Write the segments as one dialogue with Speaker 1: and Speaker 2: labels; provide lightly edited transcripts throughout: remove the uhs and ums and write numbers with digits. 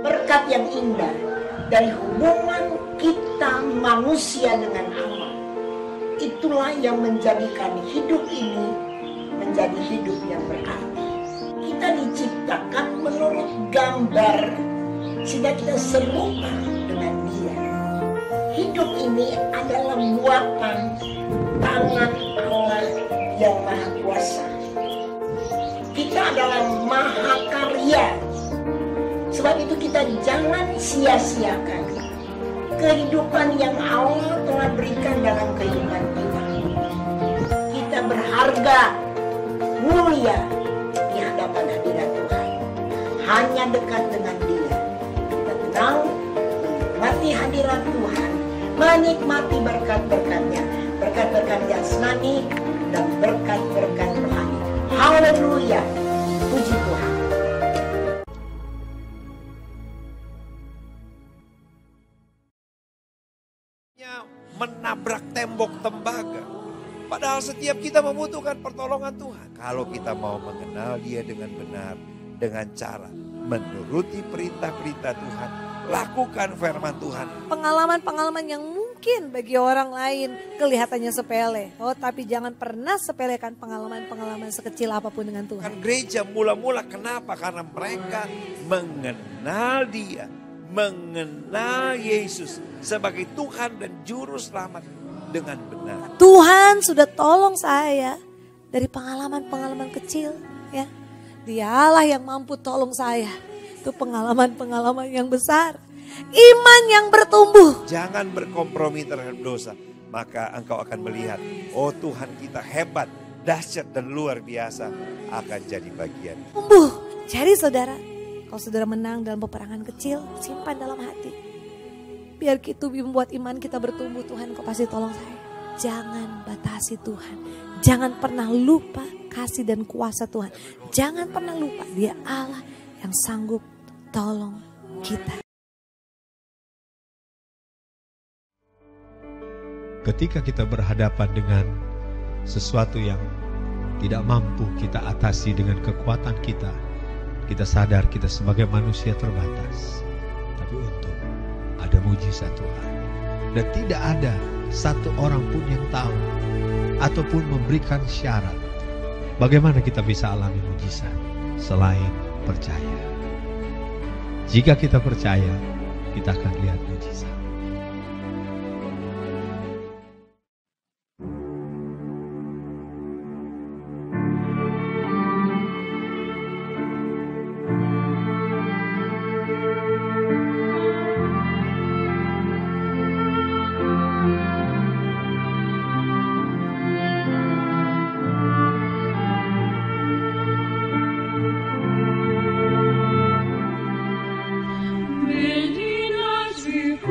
Speaker 1: berkat yang indah dari hubungan kita manusia dengan Allah. Itulah yang menjadikan hidup ini menjadi hidup yang berarti. Kita diciptakan menurut gambar sehingga kita serupa dengan Dia. Hidup ini adalah buatan tangan Allah yang Maha Kuasa. Kita adalah mahakarya. Sebab itu kita jangan sia-siakan kehidupan yang Allah telah berikan dalam kehidupan kita. Kita berharga, mulia di hadapan hadirat Tuhan. Hanya dekat dengan Dia. Kita tenang, menikmati hadirat Tuhan, menikmati berkat-berkatnya, berkat-berkat jasmani dan berkat-berkat rohani. Haleluya, puji Tuhan.
Speaker 2: Menabrak tembok tembaga. Padahal setiap kita membutuhkan pertolongan Tuhan. Kalau kita mau mengenal Dia dengan benar, dengan cara menuruti perintah-perintah Tuhan, lakukan firman Tuhan.
Speaker 3: Pengalaman-pengalaman yang mungkin bagi orang lain kelihatannya sepele. Oh, tapi jangan pernah sepelekan pengalaman-pengalaman sekecil apapun dengan Tuhan.
Speaker 2: Kan gereja mula-mula kenapa? Karena mereka mengenal Dia, mengenal Yesus sebagai Tuhan dan Juru Selamat dengan benar.
Speaker 3: Tuhan sudah tolong saya dari pengalaman-pengalaman kecil, ya. Dialah yang mampu tolong saya. Itu pengalaman-pengalaman yang besar. Iman yang bertumbuh.
Speaker 2: Jangan berkompromi terhadap dosa. Maka engkau akan melihat, oh Tuhan kita hebat, dahsyat dan luar biasa akan jadi bagian.
Speaker 3: Tumbuh. Jadi saudara, kalau saudara menang dalam peperangan kecil, simpan dalam hati. Biar itu membuat iman kita bertumbuh. Tuhan, kau pasti tolong saya. Jangan batasi Tuhan. Jangan pernah lupa kasih dan kuasa Tuhan. Jangan pernah lupa Dia Allah yang sanggup tolong kita.
Speaker 4: Ketika kita berhadapan dengan sesuatu yang tidak mampu kita atasi dengan kekuatan kita, kita sadar kita sebagai manusia terbatas. Tapi untung ada mujizat Tuhan. Dan tidak ada satu orang pun yang tahu ataupun memberikan syarat bagaimana kita bisa alami mujizat selain percaya. Jika kita percaya, kita akan lihat mujizat.
Speaker 5: Many nights we've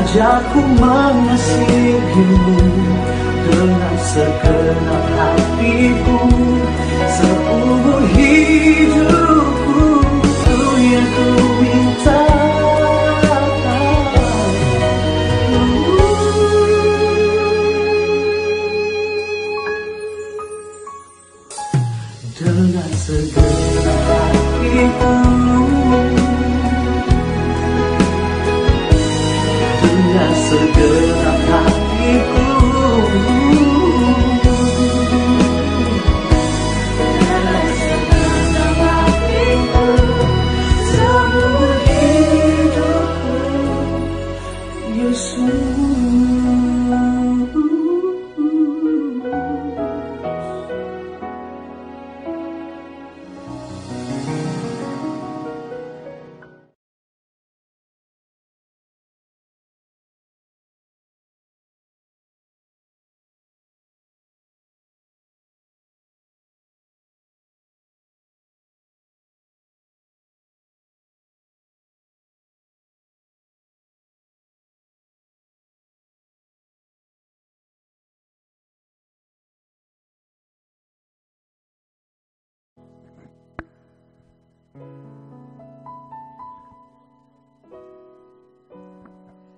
Speaker 5: ajarku mengasihimu dengan segenap hatiku, seumur hidupku. Itu yang ku minta. Dengan segenap hatiku, dengan segenap hatiku, dengan segenap hatiku, seumur hidupku, Yesus.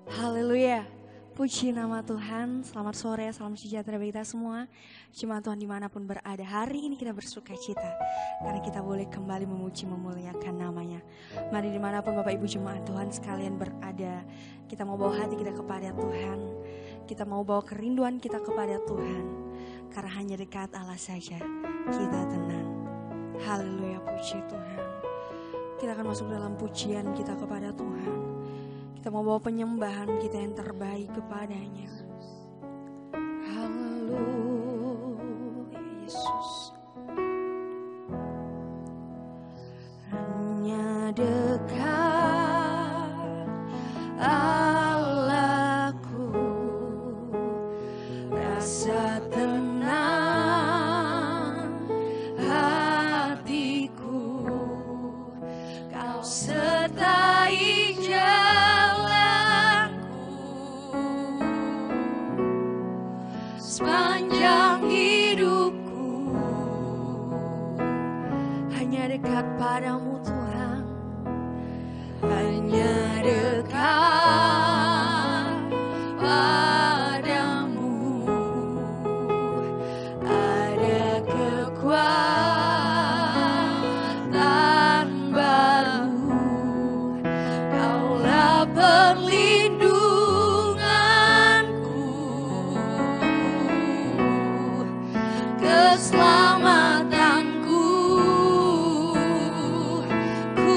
Speaker 6: Haleluya, puji nama Tuhan. Selamat sore, salam sejahtera bagi kita semua. Jemaat Tuhan dimanapun berada, hari ini kita bersuka cita karena kita boleh kembali memuji memuliakan namanya. Mari dimanapun Bapak Ibu jemaat Tuhan sekalian berada, kita mau bawa hati kita kepada Tuhan. Kita mau bawa kerinduan kita kepada Tuhan, karena hanya dekat Allah saja kita tenang. Haleluya, puji Tuhan. Kita akan masuk dalam pujian kita kepada Tuhan. Kita mau bawa penyembahan kita yang terbaik kepadanya. Haleluya Yesus. Hanya dekat Allahku, rasa tenang hatiku, Kau sertai sepanjang hidupku. Hanya dekat padamu Tuhan, hanya dekat padamu. Ada kekuatan baru, Kaulah keselamatanku, ku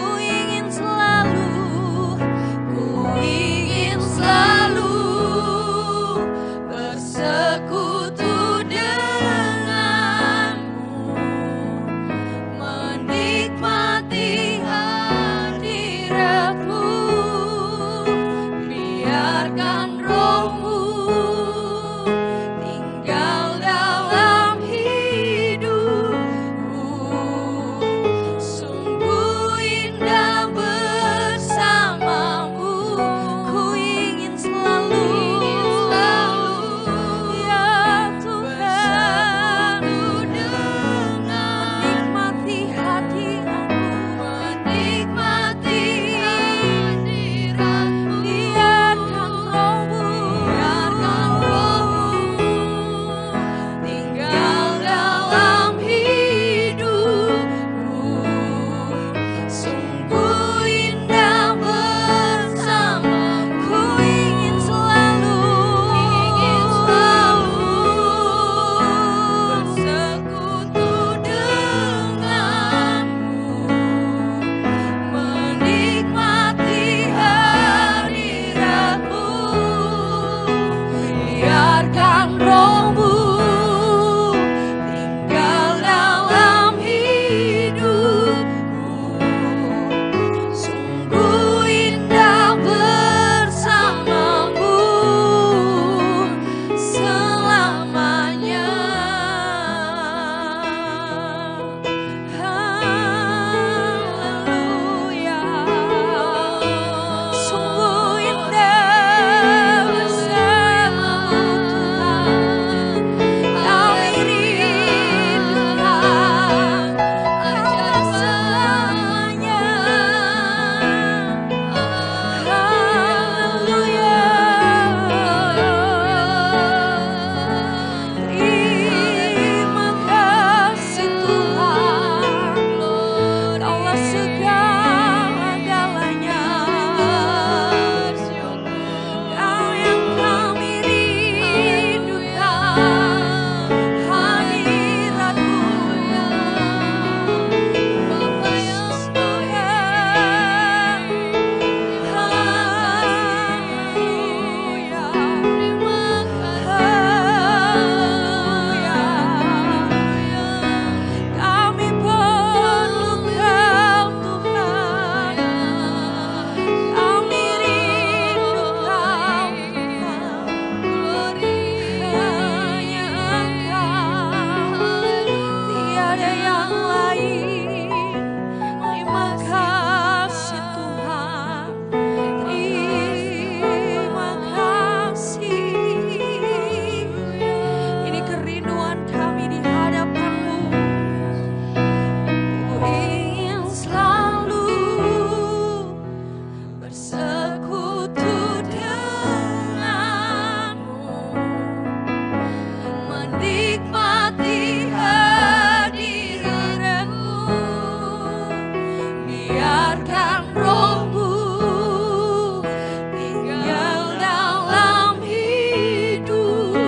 Speaker 6: biarkan Roh-Mu tinggal dalam hidup.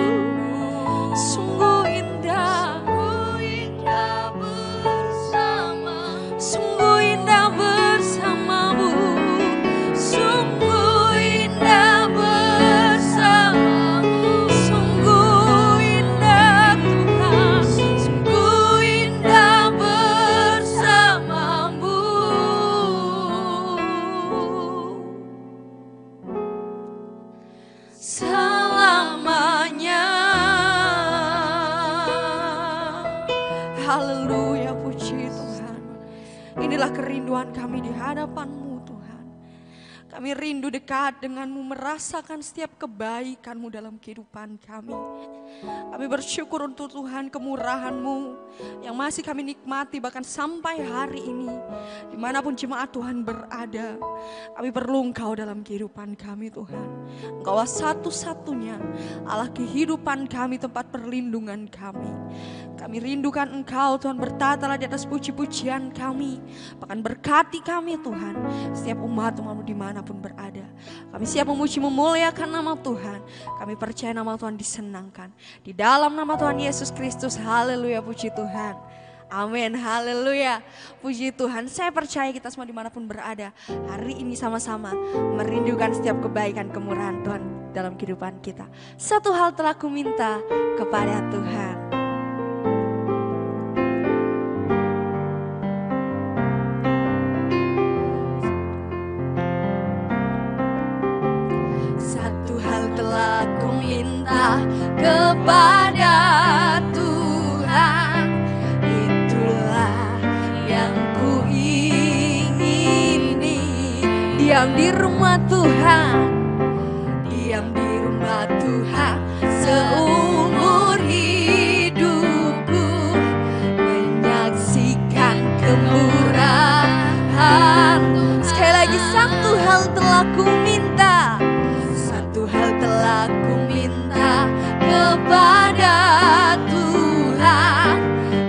Speaker 6: Sungguh indah bersama, sungguh indah bersama-Mu, sungguh indah bersama, sungguh indah Tuhan, sungguh indah bersama-Mu. Selamanya. Haleluya, puji Tuhan. Inilah kerinduan kami di hadapan-Mu Tuhan. Kami rindu dekat dengan-Mu, merasakan setiap kebaikan-Mu dalam kehidupan kami. Kami bersyukur untuk Tuhan kemurahan-Mu yang masih kami nikmati bahkan sampai hari ini. Dimanapun jemaat Tuhan berada, kami perlu Engkau dalam kehidupan kami Tuhan. Engkau satu-satunya Allah kehidupan kami, tempat perlindungan kami. Kami rindukan Engkau Tuhan, bertatalah di atas puji-pujian kami. Bahkan berkati kami Tuhan, setiap umat-Mu dimanapun berada. Kami siap memuji memuliakan nama Tuhan. Kami percaya nama Tuhan disenangkan. Di dalam nama Tuhan Yesus Kristus, haleluya, puji Tuhan. Amin, haleluya, puji Tuhan. Saya percaya kita semua dimanapun berada, hari ini sama-sama merindukan setiap kebaikan kemurahan Tuhan dalam kehidupan kita. Satu hal telah ku minta kepada Tuhan. Satu hal telah ku minta kepada Tuhan, itulah yang ku ingini. Diam di rumah Tuhan, diam di rumah Tuhan seumur hidupku, menyaksikan kemurahan. Sekali lagi, satu hal telah ku minta, satu hal telah ku minta kepada Tuhan,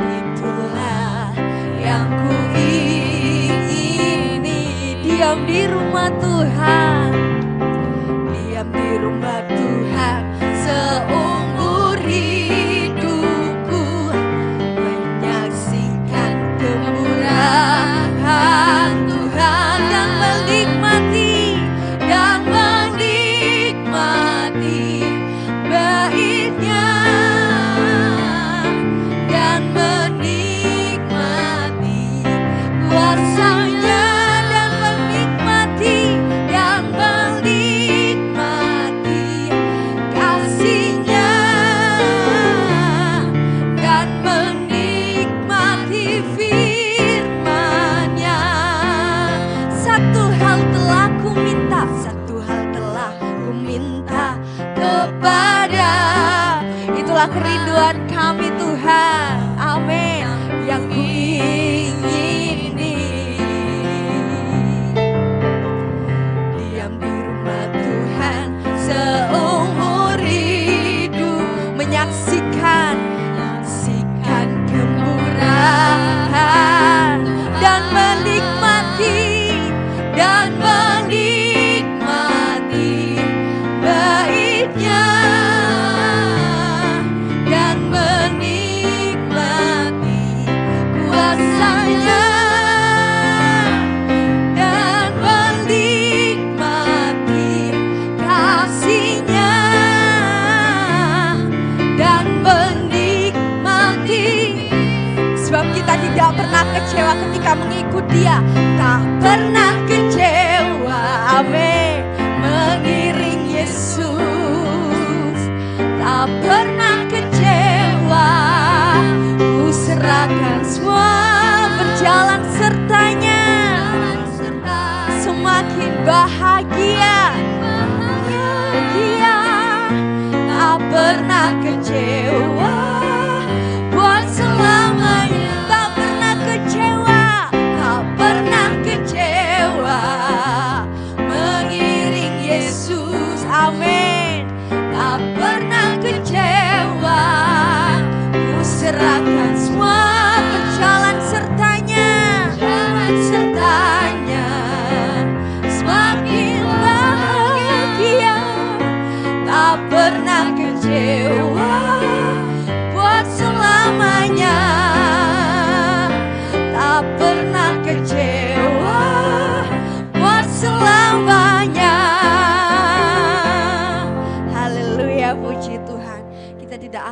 Speaker 6: itulah yang ku ingini. Diam di rumah Tuhan, diam di rumah Tuhan seumur hidupku, menyaksikan kemurahan Tuhan dan menikmati baiknya, dan menikmati kuasanya, dan menikmati kasihnya, dan menikmati firman-Nya. Satu hal telah ku minta, satu hal telah ku minta kepada, itulah kerinduan kami Tuhan, amin, yang ku ingini. Diam di rumah Tuhan seumur hidup, menyaksikan kemurahan dan menikmati baiknya, dan menikmati kuasanya, dan menikmati kasihnya, dan menikmati. Sebab kita tidak pernah kecewa ketika mengikut Dia, tak pernah kecewa, amin, mengiring Yesus, tak pernah kecewa. Ku serahkan semua, berjalan sertanya, semakin bahagia, tak pernah kecewa, buat selamanya, tak pernah kecewa, tak pernah kecewa, mengiring Yesus, amin, tak pernah kecewa. Ku serahkan semua, berjalan sertanya,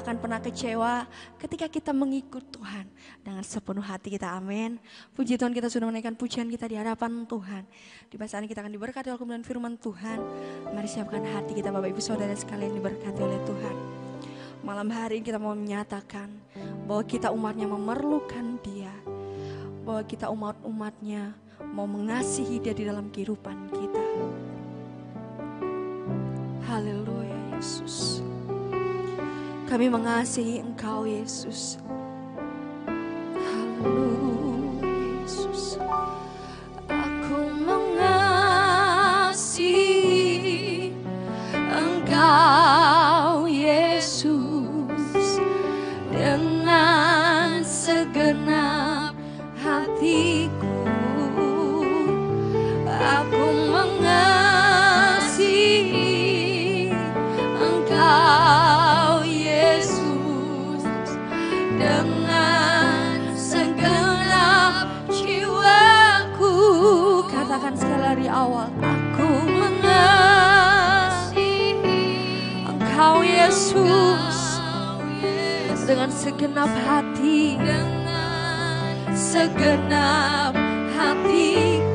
Speaker 6: tak akan pernah kecewa ketika kita mengikut Tuhan dengan sepenuh hati kita. Amin. Puji Tuhan, kita sudah menaikkan pujian kita di hadapan Tuhan. Di saat ini kita akan diberkati oleh kebenaran firman Tuhan. Mari siapkan hati kita Bapak Ibu Saudara sekalian diberkati oleh Tuhan. Malam hari ini kita mau menyatakan bahwa kita umatnya memerlukan Dia. Bahwa kita umat-umatnya mau mengasihi Dia di dalam kehidupan kita. Haleluya Yesus. Kami mengasihi Engkau Yesus. Haleluya Yesus. Aku mengasihi Engkau Yesus dengan segenap hatiku. Aku mengasihi Engkau Yesus dengan segenap jiwaku. Katakan sekali dari awal. Aku mengasihi Engkau Yesus dengan segenap hati, dengan segenap hatiku.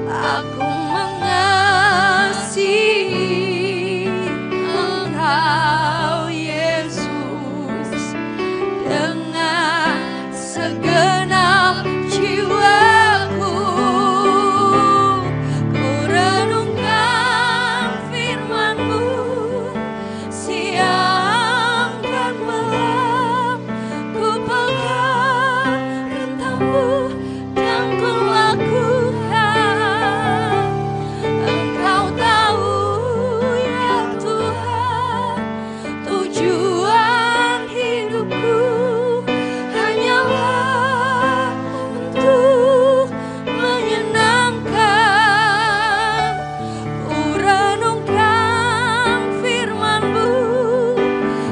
Speaker 6: Aku mengasihi Engkau Yesus dengan segenap jiwaku. Ku renungkan firman-Mu siang dan malam. Ku pegang perintah-Mu dan ku lakukan. Engkau tahu ya Tuhan, tujuan hidupku hanyalah untuk menyenangkan. Ku renungkan firman-Mu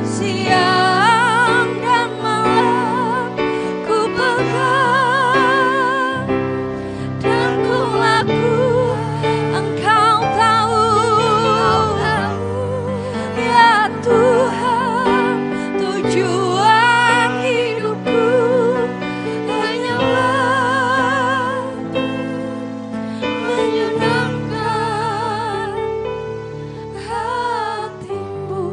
Speaker 6: siang dan malam. Ku pegang dan ku lakukan. Engkau tahu ya Tuhan, tujuan hidupku hanyalah menyenangkan hati-Mu.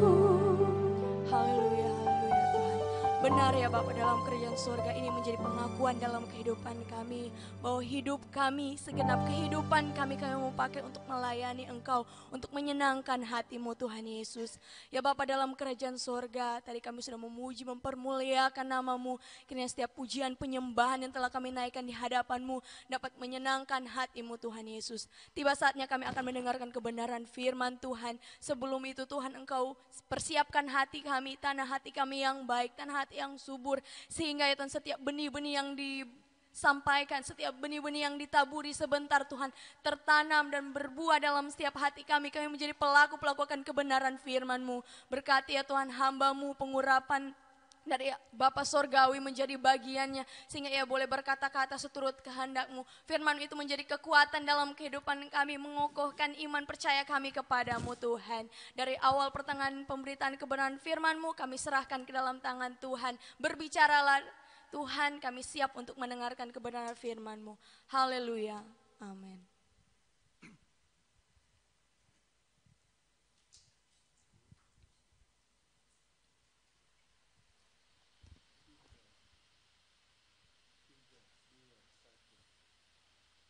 Speaker 6: Haleluya, haleluya Tuhan. Benar ya Bapak, dalam kerajaan surga ini menjadi pengakuan dalam kehidupan kami bahwa hidup kami, segenap kehidupan kami mau pakai untuk melayani Engkau, untuk menyenangkan hati-Mu Tuhan Yesus. Ya Bapak, dalam kerajaan surga tadi kami sudah memuji, mempermuliakan nama-Mu. Kiranya setiap pujian penyembahan yang telah kami naikkan di hadapan-Mu dapat menyenangkan hati-Mu Tuhan Yesus. Tiba saatnya kami akan mendengarkan kebenaran firman Tuhan. Sebelum itu Tuhan, Engkau persiapkan hati kami, tanah hati kami yang baik, tanah hati yang subur, sehingga ya Tuhan setiap benih-benih yang disampaikan, setiap benih-benih yang ditaburi sebentar Tuhan tertanam dan berbuah dalam setiap hati kami. Kami menjadi pelaku-pelaku akan kebenaran firman-Mu. Berkati ya Tuhan hamba-Mu, pengurapan dari Bapa Sorgawi menjadi bagiannya, sehingga ia boleh berkata-kata seturut kehendak-Mu. Firman itu menjadi kekuatan dalam kehidupan kami, mengokohkan iman percaya kami kepada-Mu Tuhan. Dari awal pertengahan pemberitaan kebenaran firman-Mu kami serahkan ke dalam tangan Tuhan. Berbicaralah Tuhan, kami siap untuk mendengarkan kebenaran firman-Mu. Haleluya, amin.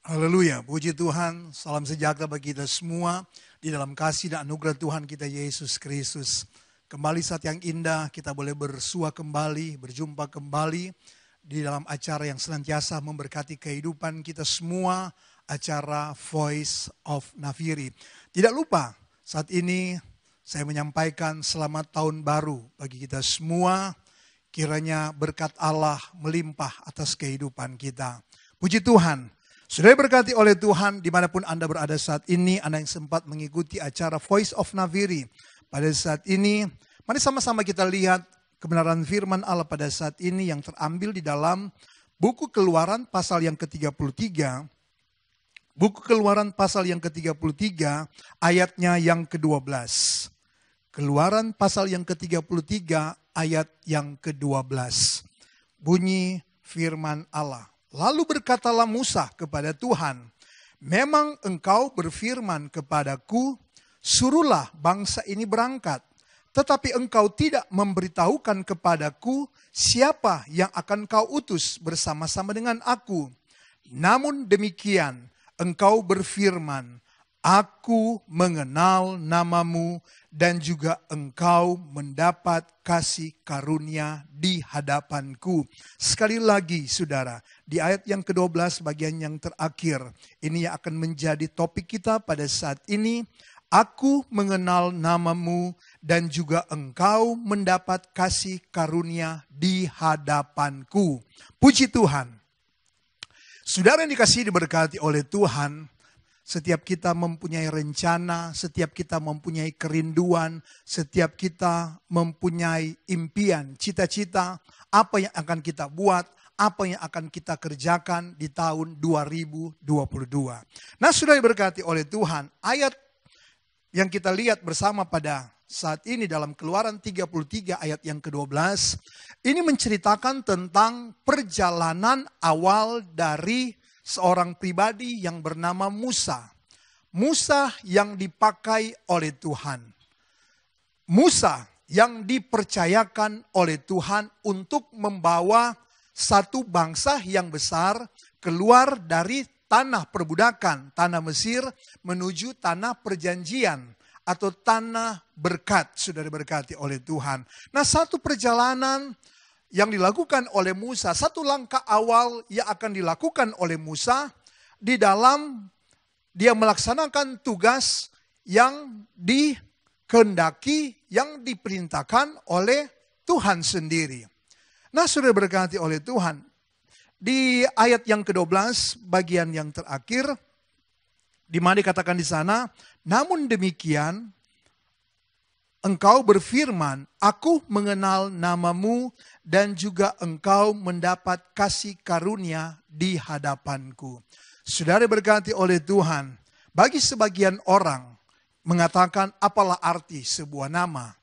Speaker 7: Haleluya, puji Tuhan, salam sejahtera bagi kita semua di dalam kasih dan anugerah Tuhan kita Yesus Kristus. Kembali saat yang indah kita boleh bersua kembali, berjumpa kembali di dalam acara yang senantiasa memberkati kehidupan kita semua, acara Voice of Nafiri. Tidak lupa saat ini saya menyampaikan selamat tahun baru bagi kita semua, kiranya berkat Allah melimpah atas kehidupan kita. Puji Tuhan. Sudah diberkati oleh Tuhan dimanapun Anda berada saat ini, Anda yang sempat mengikuti acara Voice of Nafiri. Pada saat ini, mari sama-sama kita lihat kebenaran firman Allah pada saat ini yang terambil di dalam buku Keluaran pasal yang ke-33. Buku Keluaran pasal yang ke-33 ayatnya yang ke-12. Keluaran pasal yang ke-33 ayat yang ke-12. Bunyi firman Allah. Lalu berkatalah Musa kepada Tuhan, memang engkau berfirman kepadaku, suruhlah bangsa ini berangkat. Tetapi engkau tidak memberitahukan kepadaku siapa yang akan kau utus bersama-sama dengan aku. Namun demikian engkau berfirman, aku mengenal namamu dan juga engkau mendapat kasih karunia di hadapanku. Sekali lagi saudara, di ayat yang ke-12 bagian yang terakhir, ini yang akan menjadi topik kita pada saat ini. Aku mengenal namamu dan juga engkau mendapat kasih karunia di hadapanku. Puji Tuhan. Saudara yang dikasihi diberkati oleh Tuhan, setiap kita mempunyai rencana, setiap kita mempunyai kerinduan, setiap kita mempunyai impian, cita-cita, apa yang akan kita buat, apa yang akan kita kerjakan di tahun 2022. Nah, sudah diberkati oleh Tuhan, ayat yang kita lihat bersama pada saat ini dalam Keluaran 33 ayat yang ke-12, ini menceritakan tentang perjalanan awal dari seorang pribadi yang bernama Musa. Musa yang dipakai oleh Tuhan. Musa yang dipercayakan oleh Tuhan untuk membawa satu bangsa yang besar keluar dari tanah perbudakan, tanah Mesir menuju tanah perjanjian atau tanah berkat, sudah diberkati oleh Tuhan. Nah, satu perjalanan yang dilakukan oleh Musa, satu langkah awal yang akan dilakukan oleh Musa di dalam dia melaksanakan tugas yang dikehendaki, yang diperintahkan oleh Tuhan sendiri. Nah, sudah berkati oleh Tuhan. Di ayat yang ke-12 bagian yang terakhir, di mana dikatakan di sana, namun demikian engkau berfirman, aku mengenal namamu dan juga engkau mendapat kasih karunia di hadapanku. Saudara berkati oleh Tuhan, bagi sebagian orang mengatakan apalah arti sebuah nama.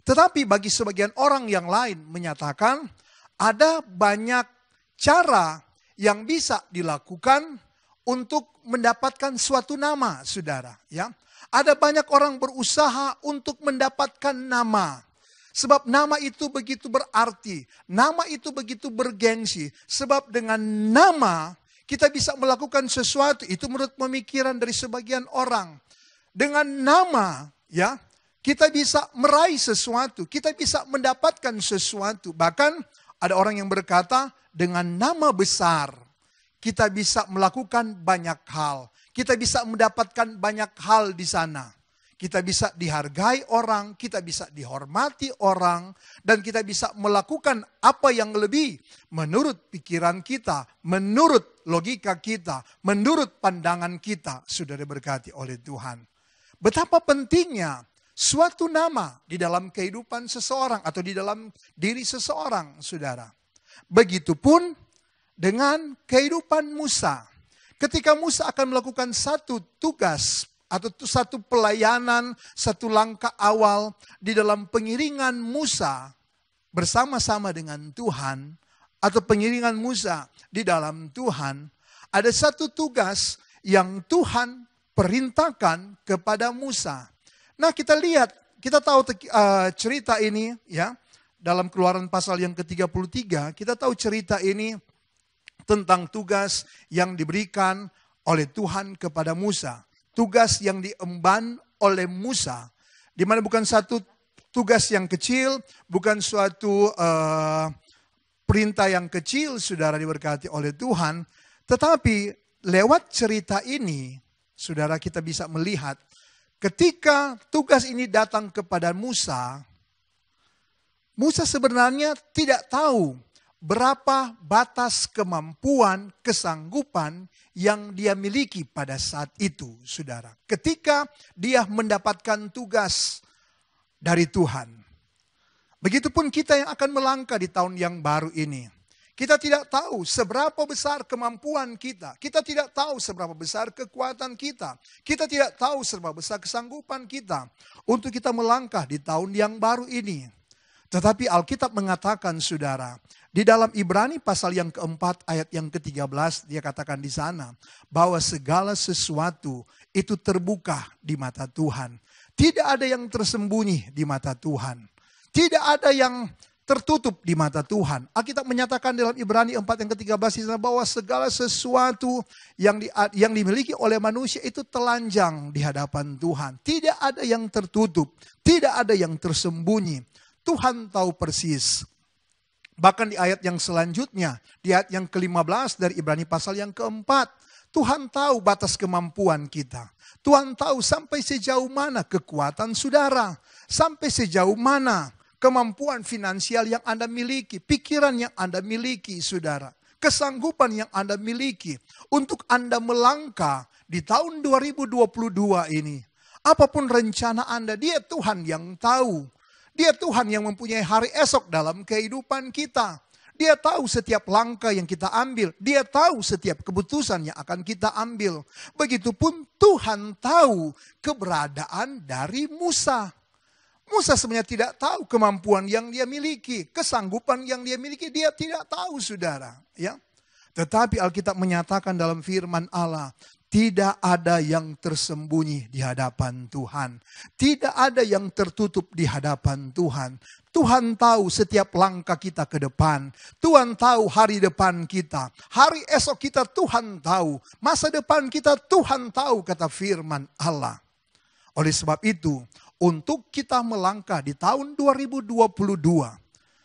Speaker 7: Tetapi bagi sebagian orang yang lain menyatakan ada banyak cara yang bisa dilakukan untuk mendapatkan suatu nama, saudara. Ya, ada banyak orang berusaha untuk mendapatkan nama. Sebab nama itu begitu berarti, nama itu begitu bergengsi. Sebab dengan nama kita bisa melakukan sesuatu, itu menurut pemikiran dari sebagian orang. Dengan nama, ya, kita bisa meraih sesuatu, kita bisa mendapatkan sesuatu. Bahkan ada orang yang berkata, dengan nama besar kita bisa melakukan banyak hal. Kita bisa mendapatkan banyak hal di sana. Kita bisa dihargai orang, kita bisa dihormati orang, dan kita bisa melakukan apa yang lebih menurut pikiran kita, menurut logika kita, menurut pandangan kita, sudah diberkati oleh Tuhan. Betapa pentingnya suatu nama di dalam kehidupan seseorang atau di dalam diri seseorang, saudara. Begitupun dengan kehidupan Musa. Ketika Musa akan melakukan satu tugas atau satu pelayanan, satu langkah awal di dalam pengiringan Musa bersama-sama dengan Tuhan, atau pengiringan Musa di dalam Tuhan, ada satu tugas yang Tuhan perintahkan kepada Musa. Nah, kita lihat, kita tahu cerita ini ya, dalam Keluaran pasal yang ke-33, kita tahu cerita ini tentang tugas yang diberikan oleh Tuhan kepada Musa. Tugas yang diemban oleh Musa. Di mana bukan satu tugas yang kecil, bukan suatu perintah yang kecil, saudara diberkati oleh Tuhan. Tetapi lewat cerita ini, saudara kita bisa melihat ketika tugas ini datang kepada Musa, Musa sebenarnya tidak tahu berapa batas kemampuan, kesanggupan yang dia miliki pada saat itu, saudara. Ketika dia mendapatkan tugas dari Tuhan. Begitupun kita yang akan melangkah di tahun yang baru ini. Kita tidak tahu seberapa besar kemampuan kita. Kita tidak tahu seberapa besar kekuatan kita. Kita tidak tahu seberapa besar kesanggupan kita untuk kita melangkah di tahun yang baru ini. Tetapi Alkitab mengatakan, saudara, di dalam Ibrani pasal yang keempat ayat yang ke-13, dia katakan di sana, bahwa segala sesuatu itu terbuka di mata Tuhan. Tidak ada yang tersembunyi di mata Tuhan. Tidak ada yang tertutup di mata Tuhan. Alkitab menyatakan dalam Ibrani 4 yang ke-13 di sana bahwa segala sesuatu yang dimiliki oleh manusia itu telanjang di hadapan Tuhan. Tidak ada yang tertutup, tidak ada yang tersembunyi. Tuhan tahu persis. Bahkan di ayat yang selanjutnya, di ayat yang ke-15 dari Ibrani pasal yang keempat, Tuhan tahu batas kemampuan kita. Tuhan tahu sampai sejauh mana kekuatan saudara, sampai sejauh mana kemampuan finansial yang Anda miliki, pikiran yang Anda miliki, saudara. Kesanggupan yang Anda miliki untuk Anda melangkah di tahun 2022 ini. Apapun rencana Anda, Dia Tuhan yang tahu. Dia Tuhan yang mempunyai hari esok dalam kehidupan kita. Dia tahu setiap langkah yang kita ambil. Dia tahu setiap keputusan yang akan kita ambil. Begitupun Tuhan tahu keberadaan dari Musa. Musa sebenarnya tidak tahu kemampuan yang dia miliki, kesanggupan yang dia miliki, dia tidak tahu, saudara. Ya, tetapi Alkitab menyatakan dalam firman Allah, tidak ada yang tersembunyi di hadapan Tuhan. Tidak ada yang tertutup di hadapan Tuhan. Tuhan tahu setiap langkah kita ke depan. Tuhan tahu hari depan kita. Hari esok kita Tuhan tahu. Masa depan kita Tuhan tahu, kata firman Allah. Oleh sebab itu, untuk kita melangkah di tahun 2022,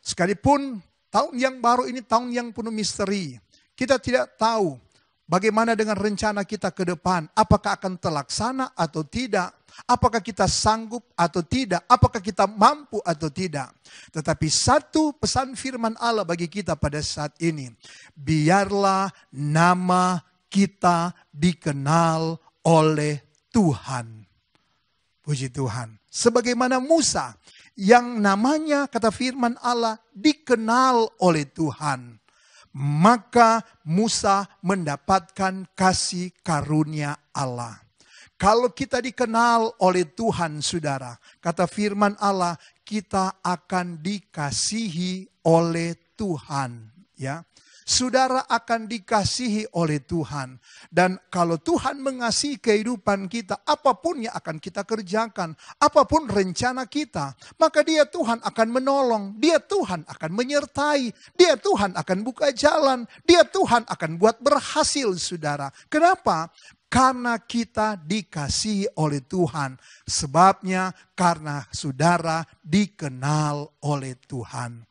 Speaker 7: sekalipun tahun yang baru ini tahun yang penuh misteri, kita tidak tahu bagaimana dengan rencana kita ke depan, apakah akan terlaksana atau tidak, apakah kita sanggup atau tidak, apakah kita mampu atau tidak. Tetapi satu pesan firman Allah bagi kita pada saat ini, biarlah nama kita dikenal oleh Tuhan. Puji Tuhan. Sebagaimana Musa yang namanya, kata firman Allah, dikenal oleh Tuhan. Maka Musa mendapatkan kasih karunia Allah. Kalau kita dikenal oleh Tuhan, saudara, kata firman Allah, kita akan dikasihi oleh Tuhan. Ya, saudara akan dikasihi oleh Tuhan. Dan kalau Tuhan mengasihi kehidupan kita, apapun yang akan kita kerjakan, apapun rencana kita, maka Dia Tuhan akan menolong, Dia Tuhan akan menyertai, Dia Tuhan akan buka jalan, Dia Tuhan akan buat berhasil, saudara. Kenapa? Karena kita dikasihi oleh Tuhan. Sebabnya karena saudara dikenal oleh Tuhan.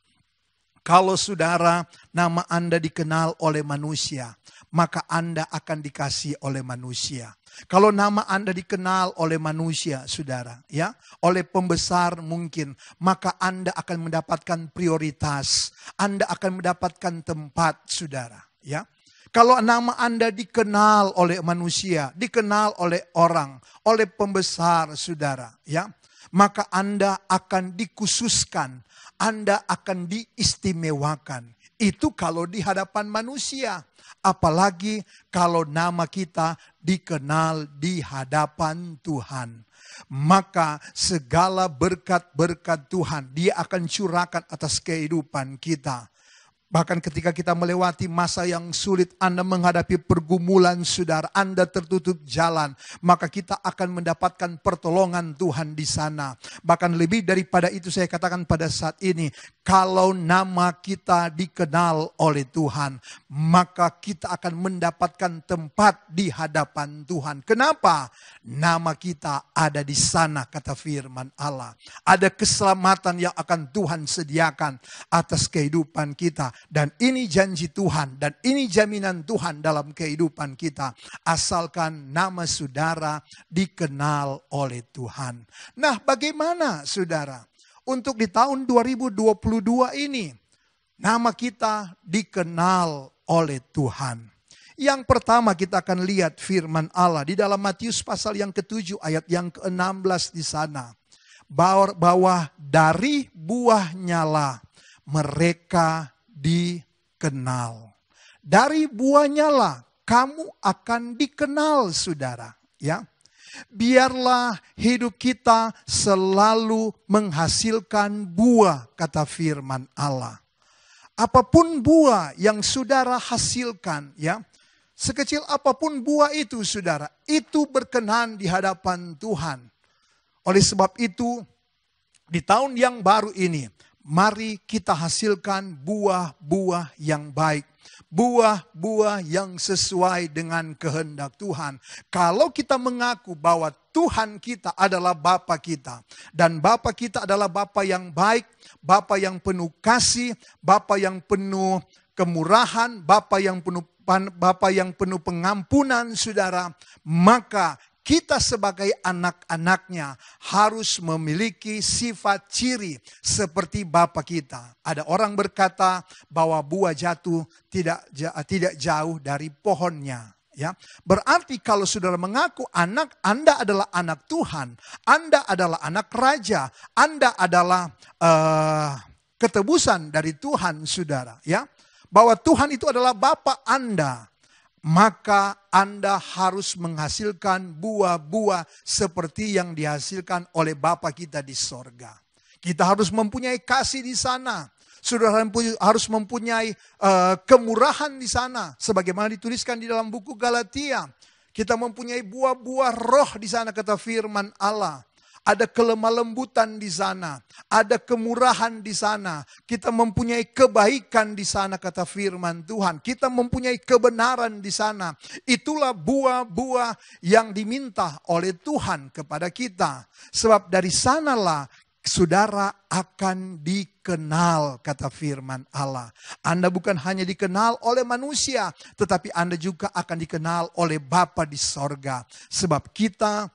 Speaker 7: Kalau saudara, nama Anda dikenal oleh manusia, maka Anda akan dikasihi oleh manusia. Kalau nama Anda dikenal oleh manusia, saudara, ya, oleh pembesar mungkin, maka Anda akan mendapatkan prioritas. Anda akan mendapatkan tempat, saudara, ya. Kalau nama Anda dikenal oleh manusia, dikenal oleh orang, oleh pembesar, saudara, ya, maka Anda akan dikhususkan. Anda akan diistimewakan. Itu kalau di hadapan manusia. Apalagi kalau nama kita dikenal di hadapan Tuhan. Maka segala berkat-berkat Tuhan Dia akan curahkan atas kehidupan kita. Bahkan ketika kita melewati masa yang sulit, Anda menghadapi pergumulan, saudara, Anda tertutup jalan, maka kita akan mendapatkan pertolongan Tuhan di sana. Bahkan lebih daripada itu saya katakan pada saat ini, kalau nama kita dikenal oleh Tuhan, maka kita akan mendapatkan tempat di hadapan Tuhan. Kenapa? Nama kita ada di sana, kata firman Allah. Ada keselamatan yang akan Tuhan sediakan atas kehidupan kita. Dan ini janji Tuhan dan ini jaminan Tuhan dalam kehidupan kita. Asalkan nama saudara dikenal oleh Tuhan. Nah, bagaimana saudara untuk di tahun 2022 ini nama kita dikenal oleh Tuhan? Yang pertama kita akan lihat firman Allah di dalam Matius pasal yang ke-7 ayat yang ke-16 di sana. Bahwa dari buahnya lah mereka dikenal. Dari buahnya lah kamu akan dikenal, saudara. Ya, biarlah hidup kita selalu menghasilkan buah, kata firman Allah. Apapun buah yang saudara hasilkan, ya, sekecil apapun buah itu, saudara, itu berkenan di hadapan Tuhan. Oleh sebab itu, di tahun yang baru ini, mari kita hasilkan buah-buah yang baik. Buah-buah yang sesuai dengan kehendak Tuhan. Kalau kita mengaku bahwa Tuhan kita adalah Bapa kita. Dan Bapa kita adalah Bapa yang baik, Bapa yang penuh kasih, Bapa yang penuh kemurahan, Bapa yang penuh pengampunan, saudara. Maka kita sebagai anak-anaknya harus memiliki sifat ciri seperti Bapa kita. Ada orang berkata bahwa buah jatuh tidak jauh dari pohonnya. Ya, berarti kalau saudara mengaku Anda adalah anak Tuhan, Anda adalah anak raja, Anda adalah ketebusan dari Tuhan, saudara. Ya, bahwa Tuhan itu adalah Bapa Anda. Maka Anda harus menghasilkan buah-buah seperti yang dihasilkan oleh Bapa kita di sorga. Kita harus mempunyai kasih di sana. Saudara harus mempunyai kemurahan di sana. Sebagaimana dituliskan di dalam buku Galatia. Kita mempunyai buah-buah roh di sana, kata firman Allah. Ada kelemah lembutan di sana. Ada kemurahan di sana. Kita mempunyai kebaikan di sana, kata firman Tuhan. Kita mempunyai kebenaran di sana. Itulah buah-buah yang diminta oleh Tuhan kepada kita. Sebab dari sanalah saudara akan dikenal, kata firman Allah. Anda bukan hanya dikenal oleh manusia, tetapi Anda juga akan dikenal oleh Bapa di sorga. Sebab kita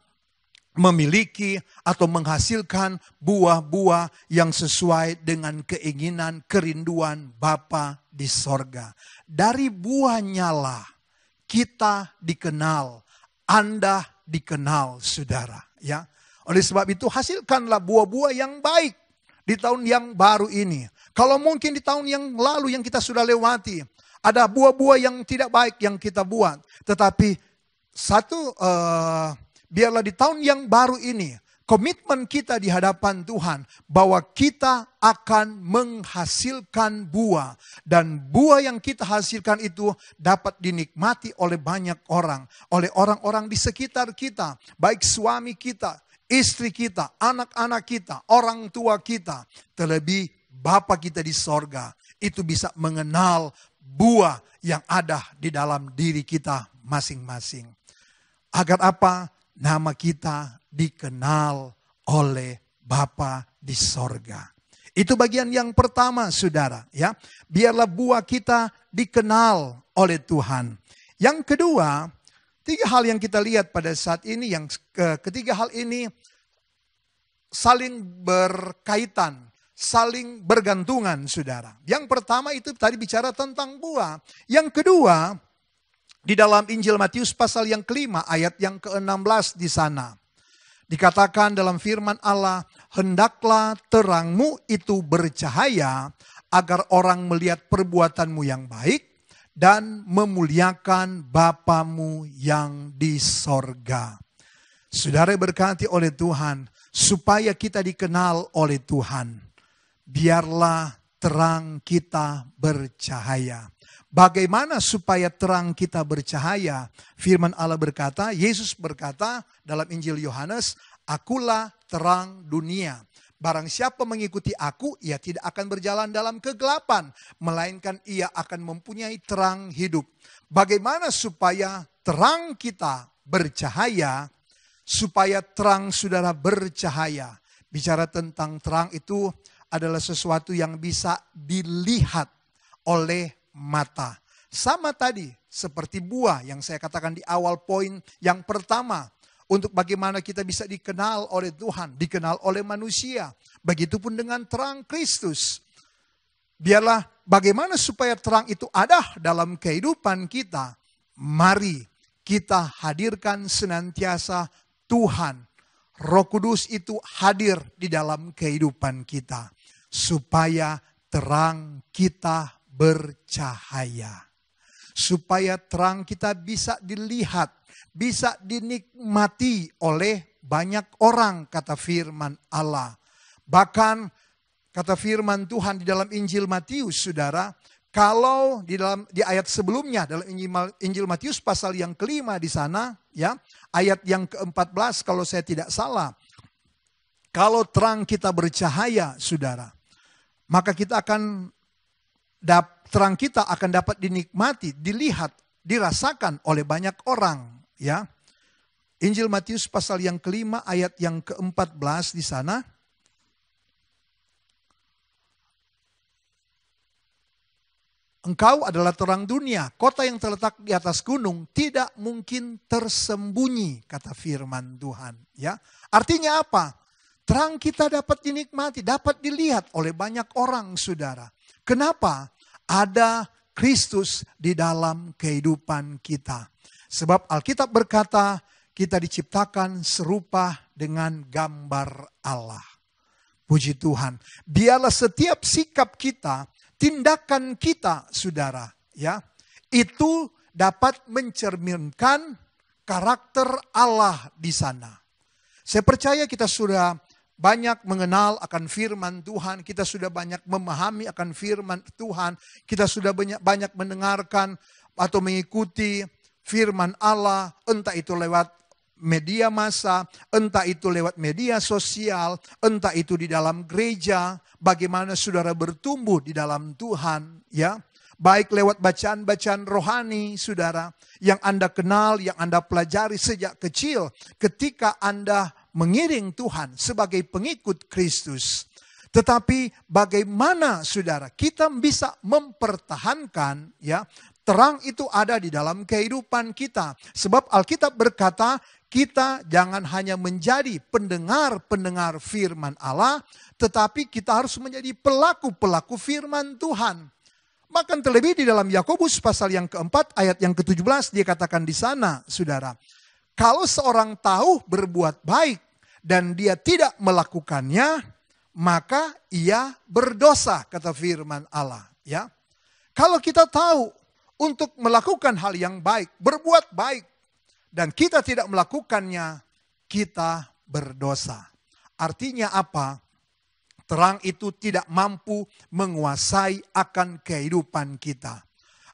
Speaker 7: memiliki atau menghasilkan buah-buah yang sesuai dengan keinginan, kerinduan Bapa di sorga. Dari buahnya lah kita dikenal, Anda dikenal, saudara. Ya, oleh sebab itu hasilkanlah buah-buah yang baik di tahun yang baru ini. Kalau mungkin di tahun yang lalu yang kita sudah lewati, ada buah-buah yang tidak baik yang kita buat. Tetapi biarlah di tahun yang baru ini, komitmen kita di hadapan Tuhan, bahwa kita akan menghasilkan buah. Dan buah yang kita hasilkan itu dapat dinikmati oleh banyak orang. Oleh orang-orang di sekitar kita, baik suami kita, istri kita, anak-anak kita, orang tua kita. Terlebih Bapa kita di sorga, itu bisa mengenal buah yang ada di dalam diri kita masing-masing. Agar apa? Nama kita dikenal oleh Bapa di sorga. Itu bagian yang pertama, saudara. Ya, biarlah buah kita dikenal oleh Tuhan. Yang kedua, 3 hal yang kita lihat pada saat ini. Yang ketiga hal ini saling berkaitan, saling bergantungan, saudara. Yang pertama itu tadi bicara tentang buah. Yang kedua, di dalam Injil Matius pasal yang kelima ayat yang ke-16 di sana. Dikatakan dalam firman Allah, hendaklah terangmu itu bercahaya agar orang melihat perbuatanmu yang baik dan memuliakan Bapamu yang di sorga. Saudara berkati oleh Tuhan, supaya kita dikenal oleh Tuhan, biarlah terang kita bercahaya. Bagaimana supaya terang kita bercahaya? Firman Allah berkata, Yesus berkata dalam Injil Yohanes, akulah terang dunia. Barang siapa mengikuti aku, ia tidak akan berjalan dalam kegelapan, melainkan ia akan mempunyai terang hidup. Bagaimana supaya terang kita bercahaya? Supaya terang saudara bercahaya. Bicara tentang terang itu adalah sesuatu yang bisa dilihat oleh mata. Sama tadi seperti buah yang saya katakan di awal poin yang pertama. Untuk bagaimana kita bisa dikenal oleh Tuhan, dikenal oleh manusia. Begitupun dengan terang Kristus. Biarlah bagaimana supaya terang itu ada dalam kehidupan kita. Mari kita hadirkan senantiasa Tuhan. Roh Kudus itu hadir di dalam kehidupan kita. Supaya terang kita bercahaya. Supaya terang kita bisa dilihat, bisa dinikmati oleh banyak orang, kata firman Allah. Bahkan kata firman Tuhan di dalam Injil Matius, saudara, kalau di ayat sebelumnya dalam Injil Matius pasal yang kelima di sana, ya, ayat yang ke-14 kalau saya tidak salah. Kalau terang kita bercahaya, saudara, maka kita akan terang kita akan dapat dinikmati, dilihat, dirasakan oleh banyak orang, ya. Injil Matius pasal yang kelima ayat yang ke-14 di sana. Engkau adalah terang dunia, kota yang terletak di atas gunung tidak mungkin tersembunyi, kata firman Tuhan, ya. Artinya apa? Terang kita dapat dinikmati, dapat dilihat oleh banyak orang, saudara. Kenapa? Ada Kristus di dalam kehidupan kita. Sebab Alkitab berkata, kita diciptakan serupa dengan gambar Allah. Puji Tuhan. Biarlah setiap sikap kita, tindakan kita, saudara, ya, itu dapat mencerminkan karakter Allah di sana. Saya percaya kita sudah banyak mengenal akan firman Tuhan, kita sudah banyak memahami akan firman Tuhan, kita sudah banyak mendengarkan atau mengikuti firman Allah, entah itu lewat media massa, entah itu lewat media sosial, entah itu di dalam gereja, bagaimana saudara bertumbuh di dalam Tuhan, ya. Baik lewat bacaan-bacaan rohani, saudara, yang Anda kenal, yang Anda pelajari sejak kecil, ketika Anda mengiring Tuhan sebagai pengikut Kristus. Tetapi bagaimana, saudara, kita bisa mempertahankan, ya, terang itu ada di dalam kehidupan kita. Sebab Alkitab berkata, kita jangan hanya menjadi pendengar-pendengar firman Allah, tetapi kita harus menjadi pelaku-pelaku firman Tuhan. Bahkan terlebih di dalam Yakobus pasal yang keempat ayat yang ke-17 dia katakan di sana, saudara. Kalau seorang tahu berbuat baik dan dia tidak melakukannya, maka ia berdosa, kata firman Allah. Ya, kalau kita tahu untuk melakukan hal yang baik, berbuat baik, dan kita tidak melakukannya, kita berdosa. Artinya apa? Terang itu tidak mampu menguasai akan kehidupan kita.